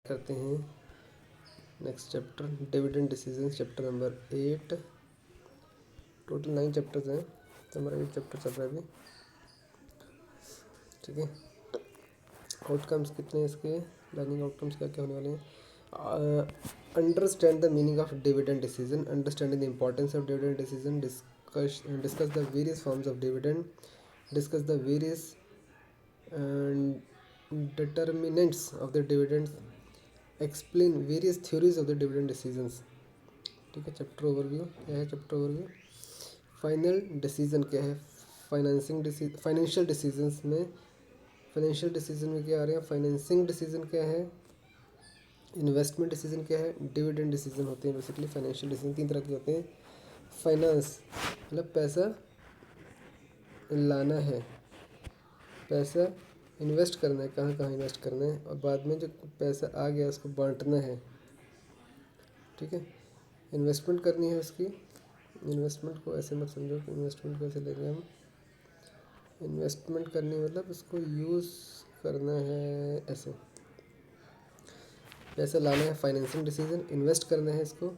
करते हैं next chapter dividend decision, chapter number 8। Total 9 chapters हैं, तो हमारा 8 चैप्टर चल रहा है अभी। ठीक है, आउटकम्स कितने हैं इसके, लर्निंग आउटकम्स क्या क्या होने वाले हैं। Understand the meaning of dividend decision, understanding the importance of dividend decision, discuss the various forms of dividend, discuss the various determinants of the dividends, explain various theories of the dividend decisions। ठीक है, chapter overview क्या है, chapter overview. Final decision क्या है, financial decisions में, financial decision में क्या आ रहे हैं, फाइनेंसिंग डिसीजन क्या है, इन्वेस्टमेंट डिसीजन क्या है, डिविडेंड डिसीजन होते हैं। बेसिकली फाइनेंशियल डिसीजन 3 तरह के होते हैं। फाइनेंस मतलब पैसा लाना है, पैसा इन्वेस्ट करना है, कहाँ कहाँ इन्वेस्ट करना है, और बाद में जो पैसा आ गया उसको बांटना है। ठीक है, इन्वेस्टमेंट करनी है उसकी। इन्वेस्टमेंट को ऐसे मत समझो कि इन्वेस्टमेंट कैसे लेंगे हम, इन्वेस्टमेंट करनी मतलब उसको यूज़ करना है ऐसे। पैसा लाना है फाइनेंसिंग डिसीजन, इन्वेस्ट करना है इसको,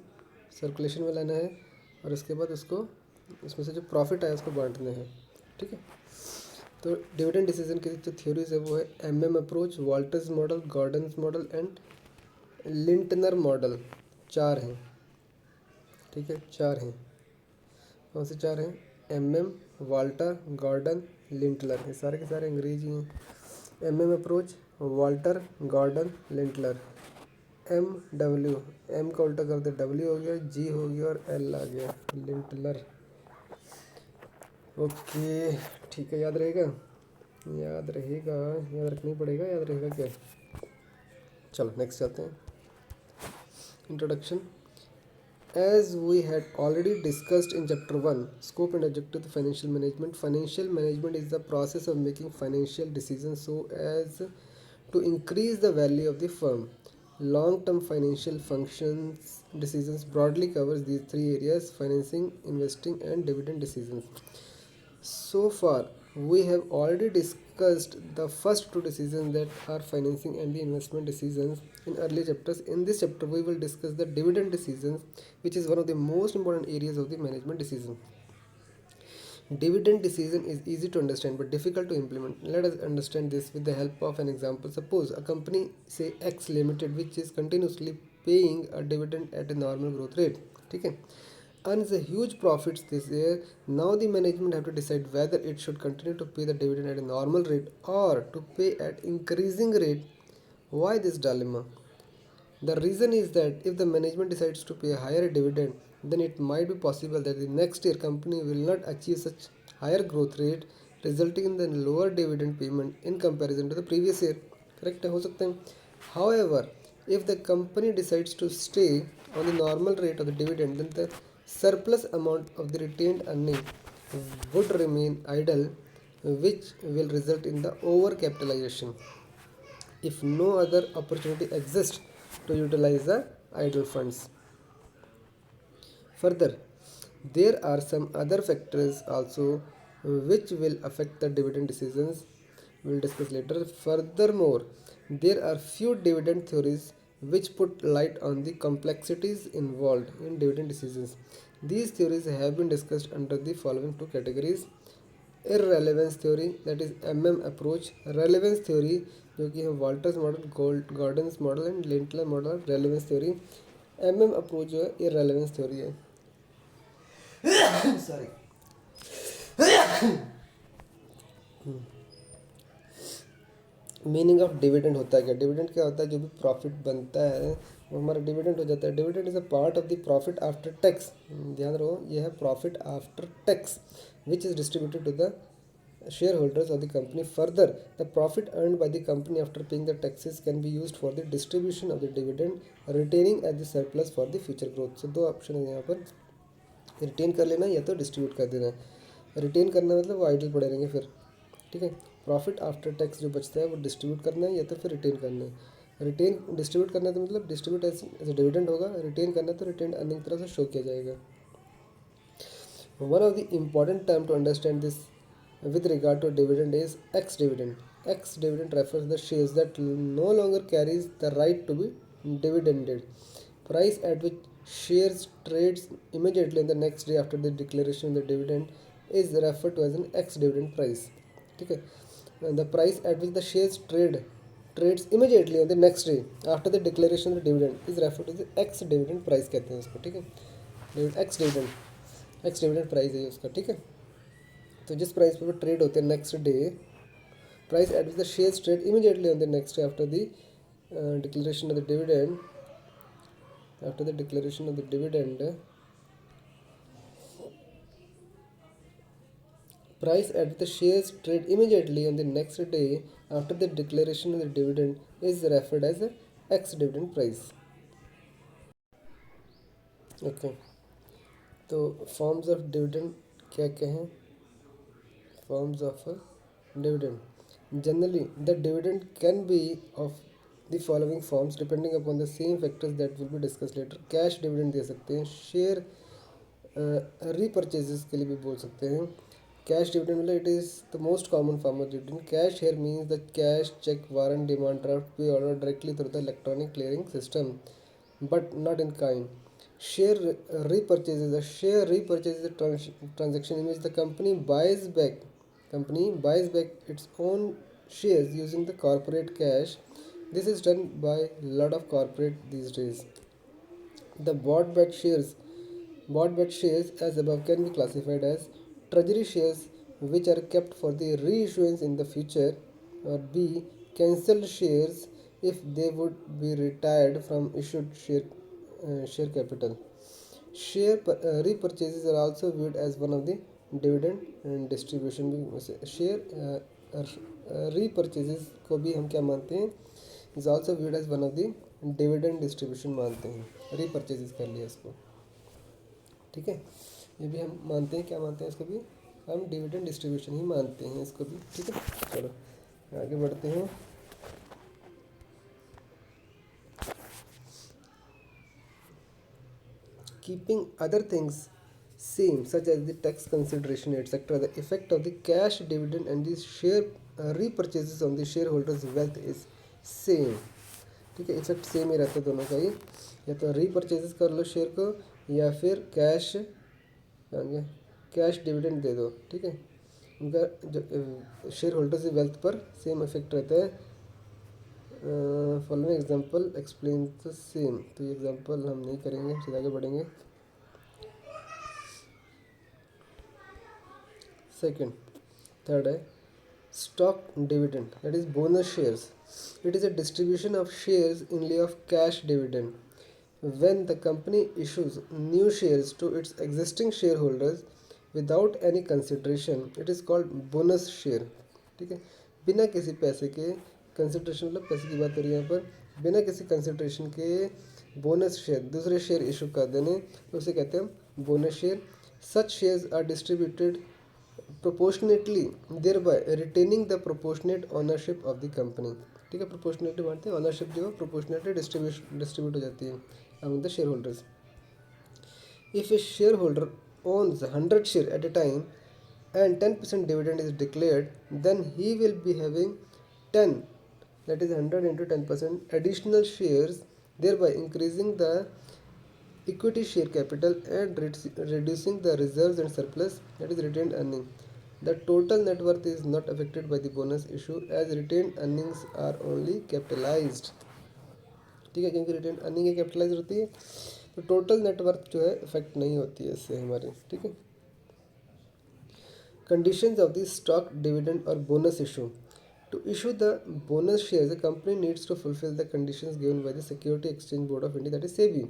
सर्कुलेशन में लाना है, और उसके बाद उसको उसमें से जो प्रॉफिट आया उसको बांटना है। ठीक है, तो डिविडेंड डिसीजन की जो थ्योरीज है वो है MM approach, Walter's model, Gordon's model and Lintner model. 4 हैं। ठीक है, 4 हैं। कौन से 4 हैं, एमएम, वाल्टर, गॉर्डन, लिंटलर। ये सारे के सारे अंग्रेजी हैं। MM approach, Walter, Gordon, Lintner. M W, M का उल्टा कर दे डब्ल्यू हो गया, जी हो गया और एल आ गया, लिंटलर। ओके, ठीक है, याद रहेगा, याद रहेगा, याद रखना ही पड़ेगा, याद रहेगा क्या। चलो नेक्स्ट चलते हैं। Introduction. As we had already discussed in chapter 1, scope and objective of financial management. Financial management is the process of making financial decisions so as to increase the value of the firm. Long-term financial functions decisions broadly covers these 3 areas: financing, investing, and dividend decisions. So far, we have already discussed the first 2 decisions, that are financing and the investment decisions, in earlier chapters. In this chapter, we will discuss the dividend decisions, which is one of the most important areas of the management decision. Dividend decision is easy to understand but difficult to implement. Let us understand this with the help of an example. Suppose a company, say X Limited, which is continuously paying a dividend at a normal growth rate. ठीक है, earns a huge profits this year. Now the management have to decide whether it should continue to pay the dividend at a normal rate or to pay at increasing rate. Why this dilemma? The reason is that if the management decides to pay a higher dividend, then it might be possible that the next year company will not achieve such higher growth rate, resulting in the lower dividend payment in comparison to the previous year. Correct हो सकता है. However, if the company decides to stay on the normal rate of the dividend, then the surplus amount of the retained earning would remain idle, which will result in the overcapitalization if no other opportunity exists to utilize the idle funds. Further, there are some other factors also which will affect the dividend decisions. We will discuss later. Furthermore, there are few dividend theories which put light on the complexities involved in dividend decisions. These theories have been discussed under the following 2 categories. Irrelevance theory, that is MM approach. Relevance theory जो कि है Walter's model, Gordon's model and Lintner model. Relevance theory. MM approach जो है irrelevance theory है। Sorry. Meaning of dividend होता है क्या, dividend क्या होता है, जो भी प्रॉफिट बनता है वो हमारा डिविडेंड हो जाता है। Dividend is a part of the profit after tax, ध्यान रखो ये है profit after tax, which is distributed to the shareholders of the company. Further, the profit earned by the company after paying the taxes can be used for the distribution of the dividend, retaining as the surplus for the future growth. So दो option है यहाँ पर, retain कर लेना या तो distribute कर देना। रिटेन करना मतलब वो आइडल पड़े रहेंगे फिर। ठीक है, प्रॉफिट आफ्टर टैक्स जो बचता है वो डिस्ट्रीब्यूट करना है या तो फिर रिटेन करना है। रिटेन डिस्ट्रीब्यूट करना तो मतलब डिस्ट्रीब्यूट एज डिविडेंड होगा, रिटेन करना तो रिटेन अर्निंग तरह से शो किया जाएगा। One of the important term to understand this with regard to dividend is ex dividend. Ex dividend refers the shares that no longer carries the right to be dividended. Price at which shares trades immediately on the next day after the declaration of the dividend is referred to as an ex dividend price. ठीक है. And the price at which the shares trades immediately on the next day after the declaration of the dividend is referred to the ex dividend price कहते हैं उसको. ठीक है. X dividend price है उसका. ठीक है. तो जिस प्राइस पर वो ट्रेड होते हैं next day, price at which the shares trade immediately on the next day declaration of the dividend after the declaration of the dividend price at which the shares trade immediately on the next day after the declaration of the dividend is referred as the ex dividend price. Okay. तो forms of dividend क्या क्या हैं? Forms of dividend. Generally, the dividend can be of the following forms depending upon the same factors that will be discussed later. Cash dividend दे सकते हैं, share रीपरचेजेस के लिए भी बोल सकते हैं. कैश डिविडेंड मतलब it is the most common form of dividend. Cash here means the cash cheque warrant demand draft pay order directly through the electronic clearing system but not in kind. Share repurchase is a share repurchase is a transaction in which the company buys back its own shares using the corporate cash. This is done by a lot of corporate these days. The bought back shares as above can be classified as treasury shares which are kept for the reissuance in the future, or B, cancelled shares if they would be retired from issued share capital. Repurchases are also viewed as one of the dividend distribution. Share repurchases को भी हम क्या मानते हैं? Is also viewed as one of the dividend distribution मानते हैं. repurchases कर लिया इसको. ठीक है. ये भी हम मानते हैं, क्या मानते हैं इसको भी? हम डिविडेंड डिस्ट्रीब्यूशन ही मानते हैं इसको भी. ठीक है. चलो आगे बढ़ते हैं. Keeping other things same such as the tax consideration etc., the effect of the cash dividend and the share repurchases on the shareholders wealth is same. ठीक है. इफेक्ट सेम ही रहता है दोनों का ही. या तो रीपरचेजेस कर लो शेयर को, या फिर कैश डिविडेंड दे दो. ठीक है. उनका जो शेयर होल्डर्स वेल्थ पर सेम इफेक्ट रहता है. Following example explain the same. तो ये एग्जांपल हम नहीं करेंगे, सीधा आगे बढ़ेंगे. सेकंड, थर्ड है stock dividend, that is bonus shares. It is a distribution of shares in lieu of cash dividend. When the company issues new shares to its existing shareholders without any consideration, it is called bonus share. ठीक है. बिना किसी पैसे के consideration, मतलब पैसे की बात हो रही है यहाँ पर, बिना किसी कंसिड्रेशन के बोनस शेयर, दूसरे शेयर इशू कर देने, उसे कहते हैं bonus share. Such shares are distributed proportionately, thereby retaining the proportionate ownership of the company. ठीक है. प्रोपोर्शनेटली बांटते हैं, ऑनरशिप जो है प्रोपोर्शनेटली डिस्ट्रीब्यूट हो जाती है among the shareholders. If a shareholder owns 100 shares at a time and 10% dividend is declared, then he will be having 10, that is 100 into 10% additional shares, thereby increasing the equity share capital and reducing the reserves and surplus, that is retained earning. The total net worth is not affected by the bonus issue as retained earnings are only capitalized. ठीक है. क्योंकि retain earning ही capitalise होती है, तो total net worth जो है effect नहीं होती है इससे हमारी. ठीक है. Conditions of the stock dividend और bonus issue. To issue the bonus shares, the company needs to fulfill the conditions given by the Security Exchange Board of India, that is SEBI.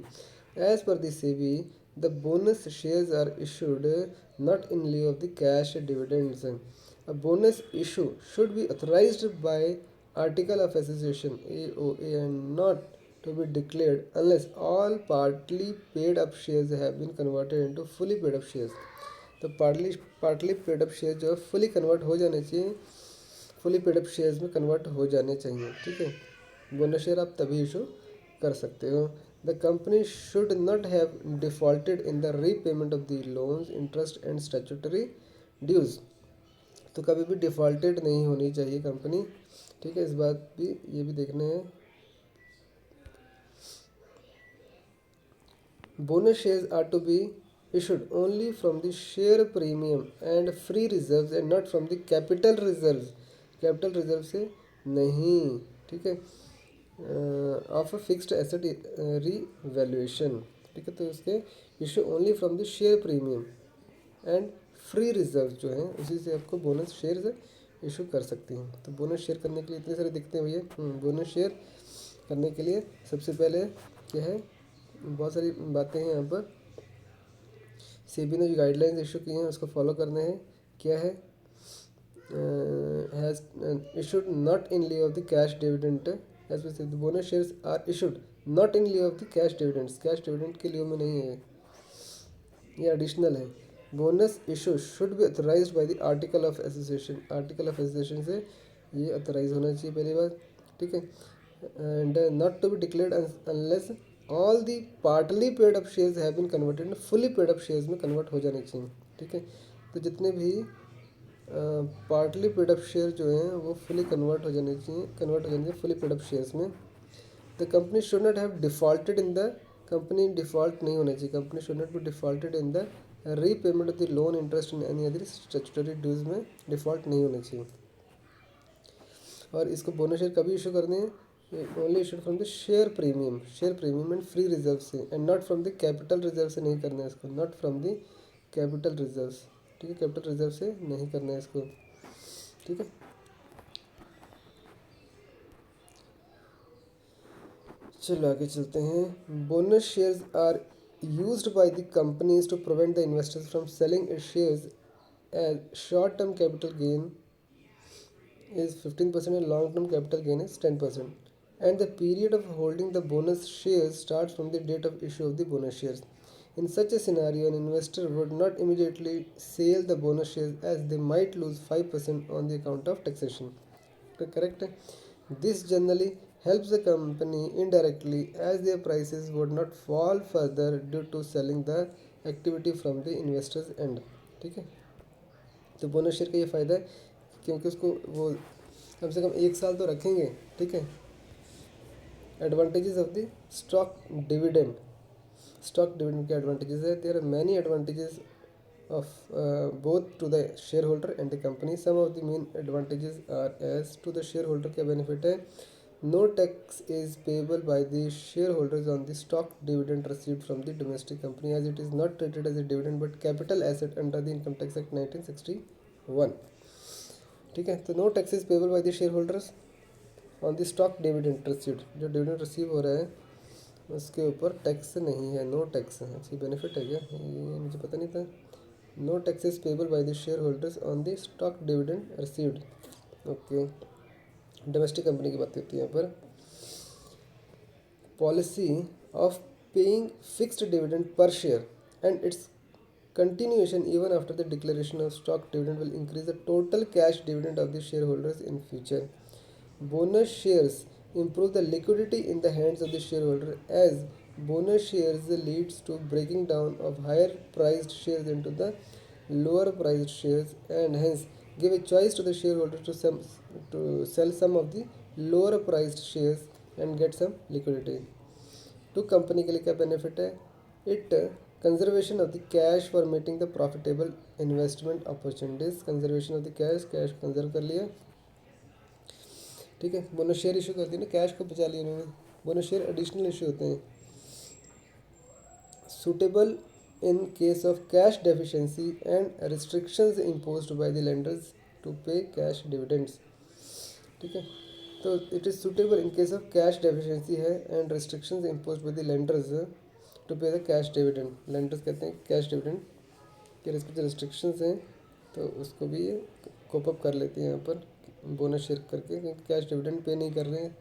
As per the SEBI, the bonus shares are issued not in lieu of the cash dividends. A bonus issue should be authorized by Article of Association AOA and not to be declared unless all partly paid up shares have been converted into fully paid up shares. तो partly paid up share जो है fully convert हो जाने चाहिए, fully paid up shares में convert हो जाने चाहिए. ठीक है. बोनस शेयर आप तभी इशू कर सकते हो. The company should not have defaulted in the repayment of the loans, interest and statutory dues. तो कभी भी डिफ़ॉल्टेड नहीं होनी चाहिए कंपनी, ठीक है, इस बात भी ये भी देखना है। Bonus shares are to be issued only from the share premium and free reserves and not from the capital reserves. Capital reserve से नहीं, ठीक है, of a fixed asset revaluation, ठीक है, तो इसके issue only from the share premium and free reserve जो हैं उसी से आपको बोनस शेयर इशू कर सकती हैं। तो बोनस शेयर करने के लिए इतने सारे दिखते हैं भैया। बोनस शेयर करने के लिए सबसे पहले क्या है, बहुत सारी बातें हैं यहाँ पर। सेबी ने जो गाइडलाइंस इशू की हैं उसको फॉलो करने हैं। क्या है, has issued not in lieu of the cash dividend as the bonus shares are issued not in lieu of the cash dividends, cash dividend के लिeu में नहीं है, ये एडिशनल है। Bonus issue should be authorized by the article of association, article of association से ये authorize होना चाहिए पहली बात, ठीक है, and not to be declared unless all the partly paid up shares have been converted fully paid up shares में convert हो जाने चाहिए, ठीक है। तो जितने भी पार्टली पेड अप शेयर जो हैं वो फुली कन्वर्ट हो जाने चाहिए, कन्वर्ट हो जाएंगे फुली पेड अप शेयर्स में। The company should not have defaulted in the, company default नहीं होना चाहिए, company should not be defaulted in the repayment of the loan interest in any other statutory dues में default नहीं होना चाहिए। और इसको बोनस शेयर कभी इशू करने हैं, only issued from the share premium and free reserve से and not from the capital reserve से नहीं करना है इसको, not from the capital reserve, ठीक है, कैपिटल रिजर्व से नहीं करना है इसको, ठीक है। चलो आगे चलते हैं। Bonus shares are used by the companies to prevent the investors from selling its shares as short term capital gain is 15% and long term capital gain is 10%, and the period of holding the bonus shares starts from the date of issue of the bonus shares. In such a scenario, an investor would not immediately sell the bonus shares as they might lose 5% on the account of taxation. Correct? This generally helps the company indirectly as their prices would not fall further due to selling the activity from the investors end, ठीक है। तो bonus share का ये फ़ायदा है क्योंकि उसको वो कम से कम 1 साल तो रखेंगे, ठीक है। Advantages of the dividend stock dividend के एडवांटेजेस है, there are many advantages of both to the shareholder and the company. Some of the main advantages are as to the shareholder क्या benefit है, no tax is payable by the shareholders on the stock dividend received from the domestic company as it is not treated as a dividend but capital asset under the income tax act 1961, ठीक है। तो no taxes payable by the shareholders on the stock dividend received, जो dividend receive हो रहा है उसके ऊपर tax नहीं है, नो टैक्स है। अच्छी बेनिफिट है क्या, ये मुझे पता नहीं था। No taxes payable by the shareholders on the stock dividend received, okay. Domestic company की बात होती है यहाँ पर। Policy of paying fixed dividend per share and its continuation even after the declaration of stock dividend will increase the total cash dividend of the shareholders in future. Bonus shares improve the liquidity in the hands of the shareholder as bonus shares leads to breaking down of higher priced shares into the lower priced shares and hence give a choice to the shareholder to sell some of the lower priced shares and get some liquidity. तो company के लिए क्या benefit है, it conservation of the cash for meeting the profitable investment opportunities, conservation of the cash, cash conserve कर लिया, ठीक है। Bonus share issue कर दिया ना, कैश को बचा लिया उन्होंने। बोनस शेयर एडिशनल इशू होते हैं, suitable in case of cash deficiency and restrictions imposed by the lenders to pay cash dividends, ठीक है। तो it is suitable in case of cash deficiency है and restrictions imposed by the lenders to pay the cash dividend. Lenders कहते हैं cash dividend के respect restrictions हैं तो उसको भी ये कोप अप कर लेते हैं यहाँ पर बोनस शेयर करके, क्योंकि कैश डिविडेंड पे नहीं कर रहे हैं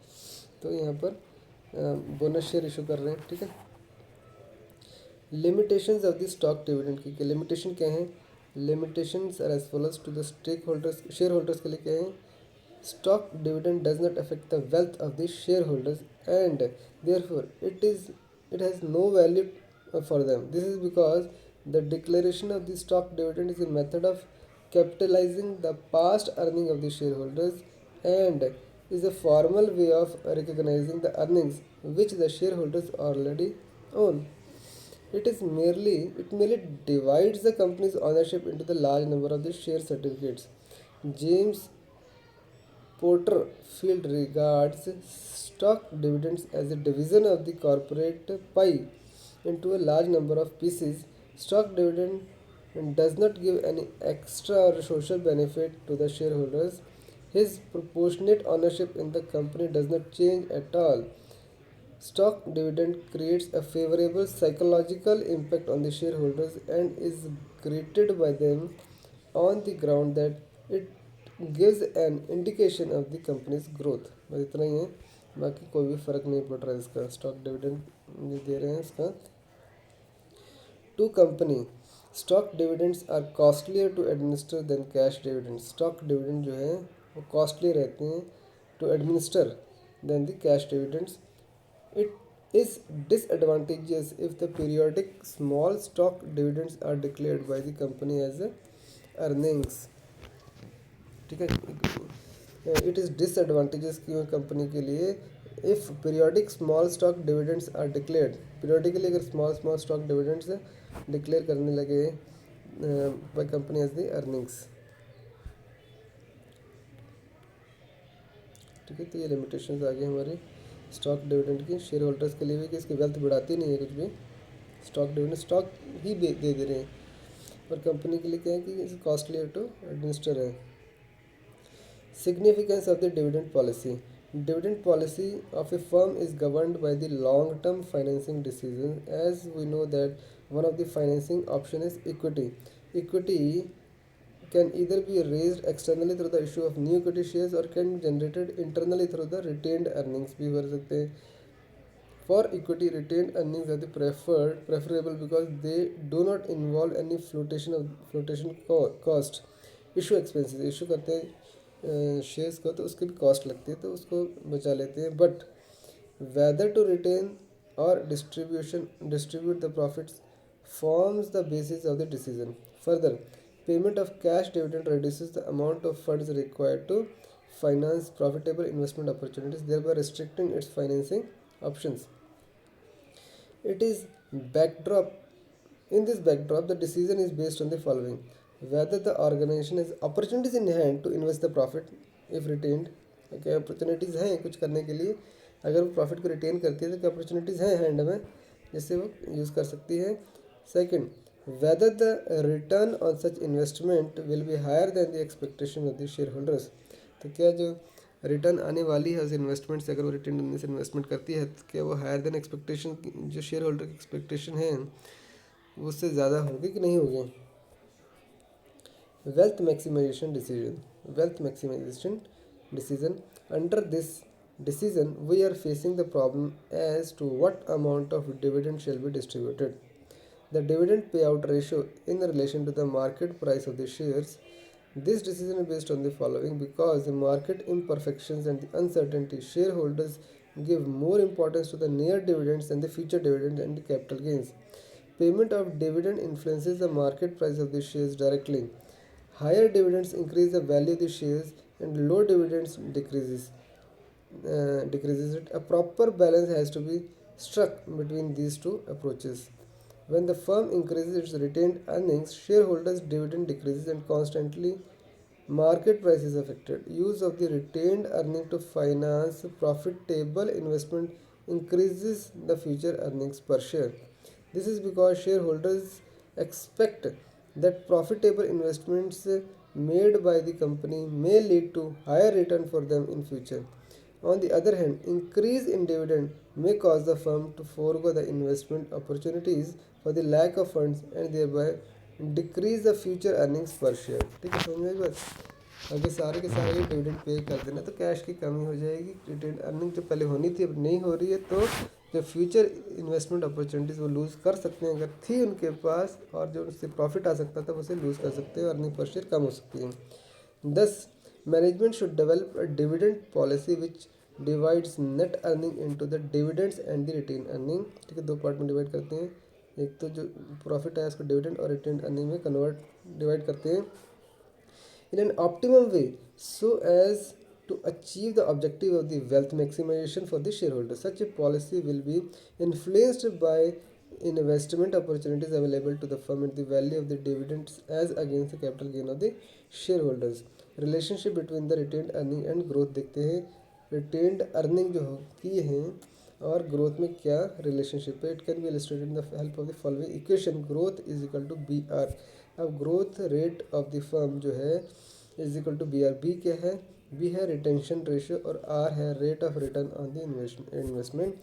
तो यहाँ पर बोनस शेयर इशू कर रहे हैं, ठीक है। Limitations of the stock dividend की लिमिटेशन क्या है, limitations are as follows to the stakeholders, share holders के लिए क्या है, stock dividend does not affect the wealth of the shareholders and therefore it has no value for them. This is because the declaration of the stock dividend is a method of capitalizing the past earning of the shareholders, and is a formal way of recognizing the earnings which the shareholders already own. It merely divides the company's ownership into the large number of the share certificates. James Porterfield regards stock dividends as a division of the corporate pie into a large number of pieces. Stock dividend does not give any extra or social benefit to the shareholders. His proportionate ownership in the company does not change at all. Stock dividend creates a favorable psychological impact on the shareholders and is greeted by them on the ground that it gives an indication of the company's growth. बस इतना ही है, बाकी कोई भी फ़र्क नहीं पड़ रहा है इसका, स्टॉक डिविडेंड दे रहे हैं इसका to company. Stock dividends are costlier to administer than cash dividends. Stock dividend जो है वो कॉस्टली रहते हैं to administer than the cash dividends. It is disadvantageous if the periodic small stock dividends are declared by the company as earnings. ठीक है, it is disadvantages क्यों company के लिए if periodic small stock dividends are declared. Periodically अगर small small stock dividends declare करने लगे by company as the earnings. ठीक है, तो ये लिमिटेशंस आ गई हमारी स्टॉक डिविडेंड की शेयर होल्डर्स के लिए भी कि इसकी वेल्थ बढ़ाती नहीं है कुछ भी. स्टॉक डिविडेंड स्टॉक ही दे रहे हैं, और कंपनी के लिए क्या है कि कॉस्टली टू एडमिनिस्टर है. Significance of the dividend policy. Dividend policy of a firm is governed by the long term financing decision. As we know that one of the financing option is equity. Equity can either be raised externally through the issue of new equity shares or can be generated internally through the retained earnings भी कर सकते हैं. For equity, retained earnings are the preferable because they do not involve any flotation cost. Issue expenses issue करते हैं shares को तो उसकी भी कॉस्ट लगती है तो उसको बचा लेते हैं. But whether to retain or distribute the profits forms the basis of the decision. Further, payment of cash dividend reduces the amount of funds required to finance profitable investment opportunities, thereby restricting its financing options. It is backdrop. In this backdrop, the decision is based on the following: whether the organization has opportunities in hand to invest the profit if retained. क्या opportunities हैं कुछ करने के लिए, अगर वो profit को retain करती है तो क्या अपॉर्चुनिटीज़ हैं हैंड में जिससे वो यूज़ कर सकती है. Second, whether the return on such investment will be higher than the expectation of the shareholders. तो क्या जो रिटर्न आने वाली है उस इन्वेस्टमेंट से, अगर वो रिटर्न से इन्वेस्टमेंट करती है तो क्या वो हायर देन एक्सपेक्टेशन, जो शेयर होल्डर की एक्सपेक्टेशन है उससे ज़्यादा होगी कि नहीं होगी. Wealth maximization decision. Wealth maximization decision. Under this decision, we are facing the problem as to what amount of dividend shall be distributed. The dividend payout ratio in relation to the market price of the shares. This decision is based on the following: because the market imperfections and the uncertainty, shareholders give more importance to the near dividends than the future dividends and the capital gains. Payment of dividend influences the market price of the shares directly. Higher dividends increase the value of the shares and low dividends decreases it. A proper balance has to be struck between these two approaches. When the firm increases its retained earnings, shareholders' dividend decreases and constantly market price is affected. Use of the retained earning to finance profitable investment increases the future earnings per share. This is because shareholders expect that profitable investments made by the company may lead to higher return for them in future. On the other hand, increase in dividend may cause the firm to forego the investment opportunities for the lack of funds and thereby decrease the future earnings per share. ठीक है, समझ में आई बात. अगर सारे के सारे dividend pay कर देना तो कैश की कमी हो जाएगी. रिटेन अर्निंग जो पहले होनी थी अब नहीं हो रही है, तो जो फ्यूचर इन्वेस्टमेंट अपॉर्चुनिटीज़ वो लूज़ कर सकते हैं, अगर थी उनके पास, और जो उससे प्रॉफिट आ सकता था वो उसे लूज़ कर सकते हैं, अर्निंग पर शेयर कम हो सकती है. Thus, management should develop a dividend policy which divides net earning into the dividends and the retain earning. ठीक है, दो पार्ट में डिवाइड करते हैं. एक तो जो प्रॉफिट है उसको डिविडेंड और रिटेन अर्निंग में डिवाइड करते हैं. in an optimum way so as to achieve the objective of the wealth maximization for the shareholder. Such a policy will be influenced by investment opportunities available to the firm and the value of the dividends as against the capital gain of the shareholders. Relationship between the retained earning and growth देखते हैं. Retained earning जो की है और growth में क्या relationship है. It can be illustrated in the help of the following equation. Growth is equal to b r. अब growth rate of the firm जो है is equal to b r. B क्या है? बी है retention ratio और are है rate of return on the investment.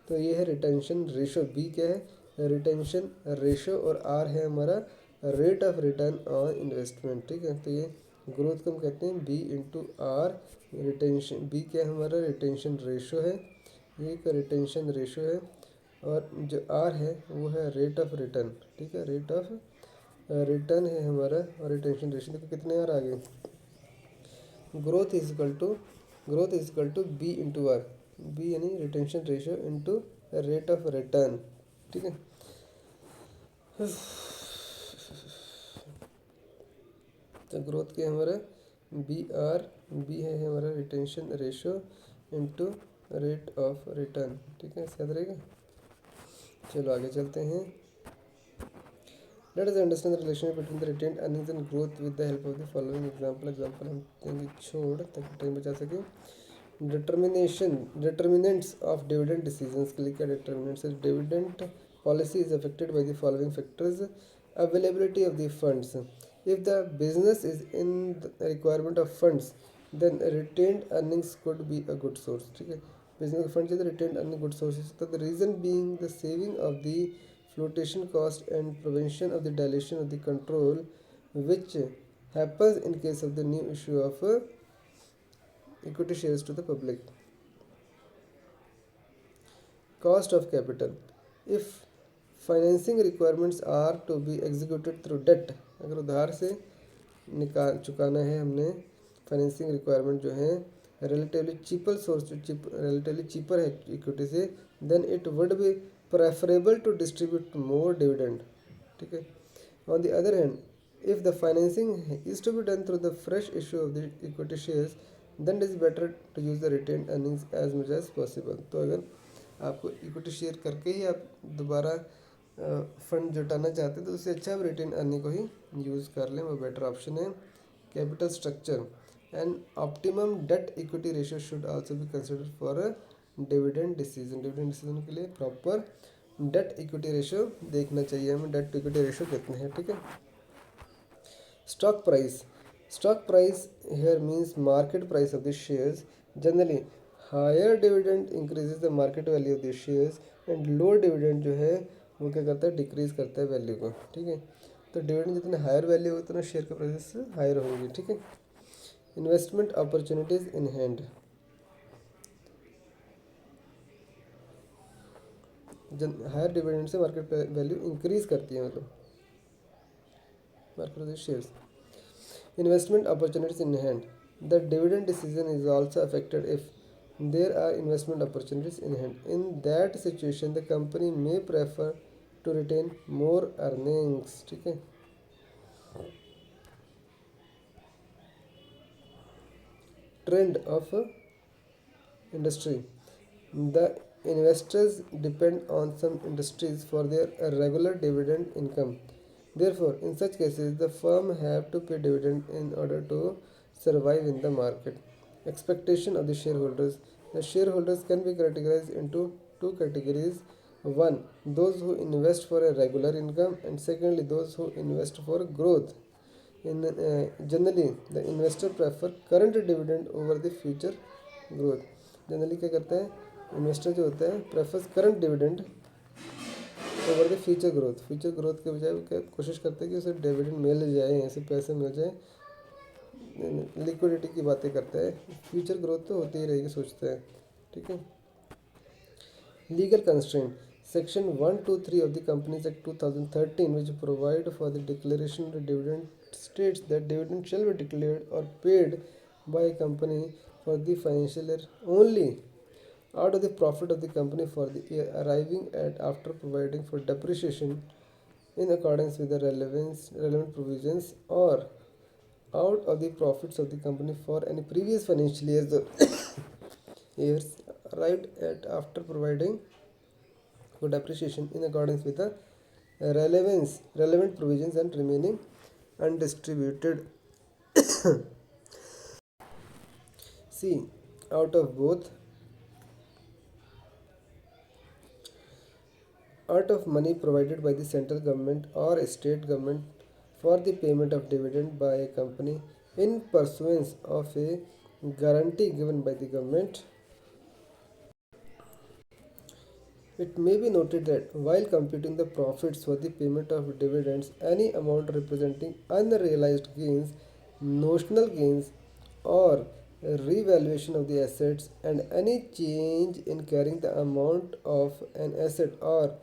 तो ये है रिटेंशन रेशियो. बी क्या है? रिटेंशन रेशियो और आर है हमारा rate of return on investment. ठीक है, तो ये ग्रोथ को हम कहते हैं B into R. Retention B क्या है? हमारा रिटेंशन रेशियो है. ये एक रिटेंशन रेशियो है और जो आर है वो है रेट ऑफ रिटर्न. ठीक है, रेट ऑफ रिटर्न है हमारा. और रिटेंशन रेशियो देखो कितने यार आ गए. Growth is equal to b into r. B यानी retention ratio into rate of return. ठीक है, तो ग्रोथ क्या है हमारा? B r. बी है हमारा retention ratio into rate of return. ठीक है, याद रहेगा. चलो आगे चलते हैं. Let us understand the relationship between the retained earnings and growth with the help of the following example हम देंगे छोड़ ताकि टाइम बचा सके. डिटर्मिनेंट्स ऑफ डिविडेंड डिसीजंस के लिए क्या डिटर्मिनेंट्स है? Dividend policy is affected by the following factors. Availability of the funds. If the business is in requirement of funds then retained earnings could be a good source. ठीक है, business fund से retained earning good sources. तो the reason being the saving of the flotation cost and prevention of the dilution of the control which happens in case of the new issue of equity shares to the public. Cost of capital. If financing requirements are to be executed through debt, अगर उधार से निकाल चुकाना है हमने financing requirement जो है relatively cheaper source relatively cheaper है इक्विटी से, then it would be preferable to distribute more dividend. ठीक है. On the other hand, if the financing is to be done through the fresh issue of the equity shares, then it is better to use the retained earnings as much as possible. तो अगर आपको equity share करके ही आप दोबारा fund जुटाना चाहते हैं तो उससे अच्छा आप रिटेन अर्निंग को ही यूज़ कर लें, वो बेटर ऑप्शन है. Capital structure and optimum debt equity ratio should also be considered for dividend decision के लिए प्रॉपर डेट इक्विटी रेशियो देखना चाहिए हमें. डेट इक्विटी रेशियो कितने हैं. ठीक है. Stock price here means market price of the shares. Generally higher dividend increases the market value of the shares and lower dividend जो है वो क्या करता है? डिक्रीज करता है वैल्यू को. ठीक है, तो डिविडेंड जितने हायर वैल्यू होगी उतना शेयर का प्राइस हायर होगी. ठीक है. Investment opportunities in hand. Higher dividend से मार्केट वैल्यू इंक्रीज करती है, मतलब market shares. Investment opportunities in hand. The dividend decision is also affected if there are investment opportunities in hand. In that situation the company may prefer to retain more earnings. ठीक है. Trend of industry. The investors depend on some industries for their regular dividend income. Therefore, in such cases, the firm have to pay dividend in order to survive in the market. Expectation of the shareholders. The shareholders can be categorized into two categories. One, those who invest for a regular income, and secondly, those who invest for growth. Generally, the investor prefer current dividend over the future growth. Generally क्या करता है investor जो होता है? Prefers current dividend over the future growth के बजाय वो क्या कोशिश करते हैं कि उसे डिविडेंड मिल जाए, ऐसे पैसे मिल जाए, लिक्विडिटी की बातें करता है. फ्यूचर ग्रोथ तो होती ही रहेगी सोचता है. ठीक है. Legal constraint. Section 123 of the Companies Act 2013 which provide for the declaration of dividend states that dividend shall be declared or paid by a company for the financial year only out of the profit of the company for the year arriving at after providing for depreciation in accordance with the relevant provisions or out of the profits of the company for any previous financial years years arrived at after providing for depreciation in accordance with the relevant provisions and remaining undistributed. See, out of both, out of money provided by the central government or state government for the payment of dividend by a company in pursuance of a guarantee given by the government. It may be noted that while computing the profits for the payment of dividends, any amount representing unrealized gains, notional gains, or revaluation of the assets, and any change in carrying the amount of an asset or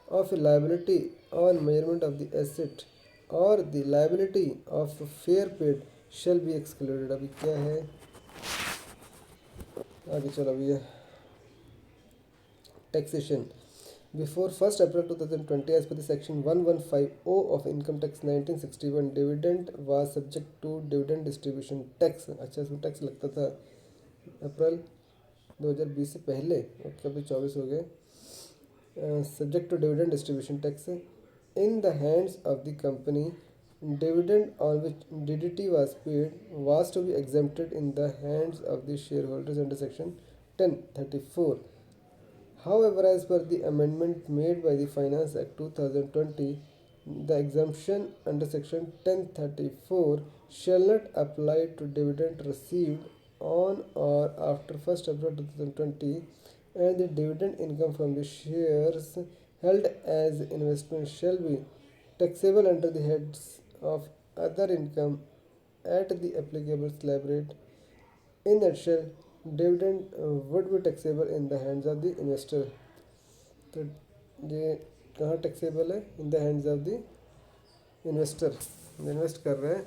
of a liability on measurement of the asset or the liability of fair paid shall be excluded. अभी क्या है आगे चलो अभी taxation. Before 1st April 2020, as per the section 115O of Income Tax 1961, dividend was subject to dividend distribution tax. अच्छा इसमें tax लगता था अप्रैल 2020 से पहले, ओके अभी 24 हो गए. Subject to dividend distribution tax in the hands of the company. Dividend on which DDT was paid was to be exempted in the hands of the shareholders under section 1034. However, as per the amendment made by the Finance Act 2020, the exemption under section 1034 shall not apply to dividend received on or after 1st April 2020, and the dividend income from the shares held as investment shall be taxable under the heads of other income at the applicable slab rate. In nutshell, dividend would be taxable in the hands of the investor. तो ये कहाँ taxable है? In the hands of the investor. Invest कर रहे हैं,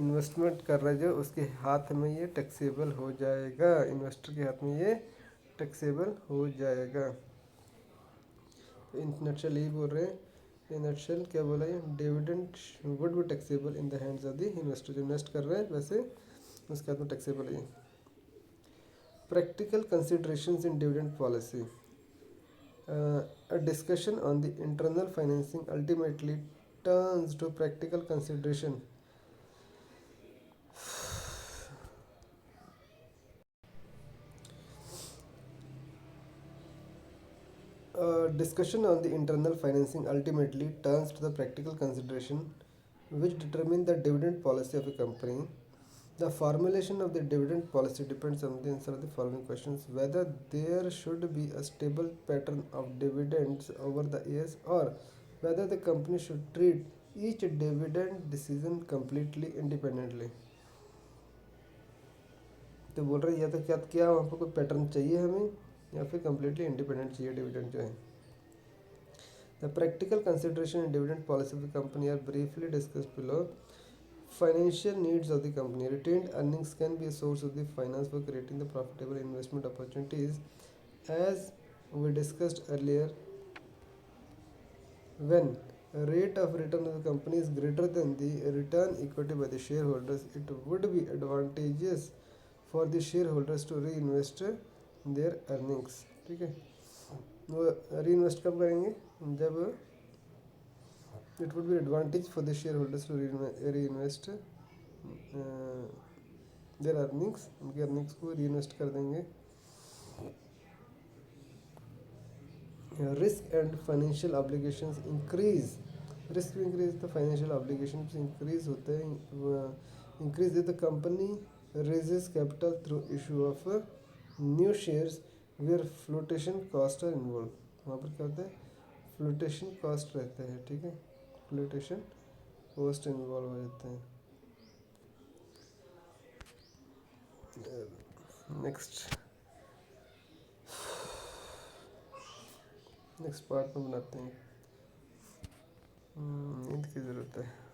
investment कर रहे जो उसके हाथ में ये टैक्सेबल हो जाएगा. इन्वेस्टर के हाथ में ये टैक्सेबल हो जाएगा. तो इन नटशेल यही बोल रहे हैं. इन नटशेल क्या बोला ये? Dividend would be taxable in the hands of the investor. जो इन्वेस्ट कर रहे हैं वैसे उसके हाथ में टैक्सेबल है. Practical considerations in dividend policy. A discussion on the internal financing ultimately turns to practical consideration. A discussion on the internal financing ultimately turns to the practical consideration which determine the dividend policy of a company. The formulation of the dividend policy depends on the answer of the following questions: whether there should be a stable pattern of dividends over the years, or whether the company should treat each dividend decision completely independently. तो बोल रहे या तो क्या वहाँ पर कोई pattern चाहिए हमें या फिर completely independent चाहिए डिविडेंड जो है. The practical consideration in dividend policy of the company are briefly discussed below. Financial needs of the company. Retained earnings can be a source of the finance for creating the profitable investment opportunities. As we discussed earlier, when rate of return of the company is greater than the return equity by the shareholders, it would be advantageous for the shareholders to reinvest their earnings. ठीक है, वो reinvest कब करेंगे? जब it would be advantage for the shareholders to reinvest their earnings. उनके earnings को reinvest कर देंगे. Risk and financial obligations increase. Risk increase, the financial obligations increase होते हैं. Increase if the company raises capital through issue of new shares where flotation cost are involved. वहाँ पर क्या होता है? फ्लोटेशन कॉस्ट रहता है. ठीक है, फ्लोटेशन कॉस्ट इन्वॉल्व हो जाते हैं. नेक्स्ट पार्ट में बनाते हैं. नींद की ज़रूरत है.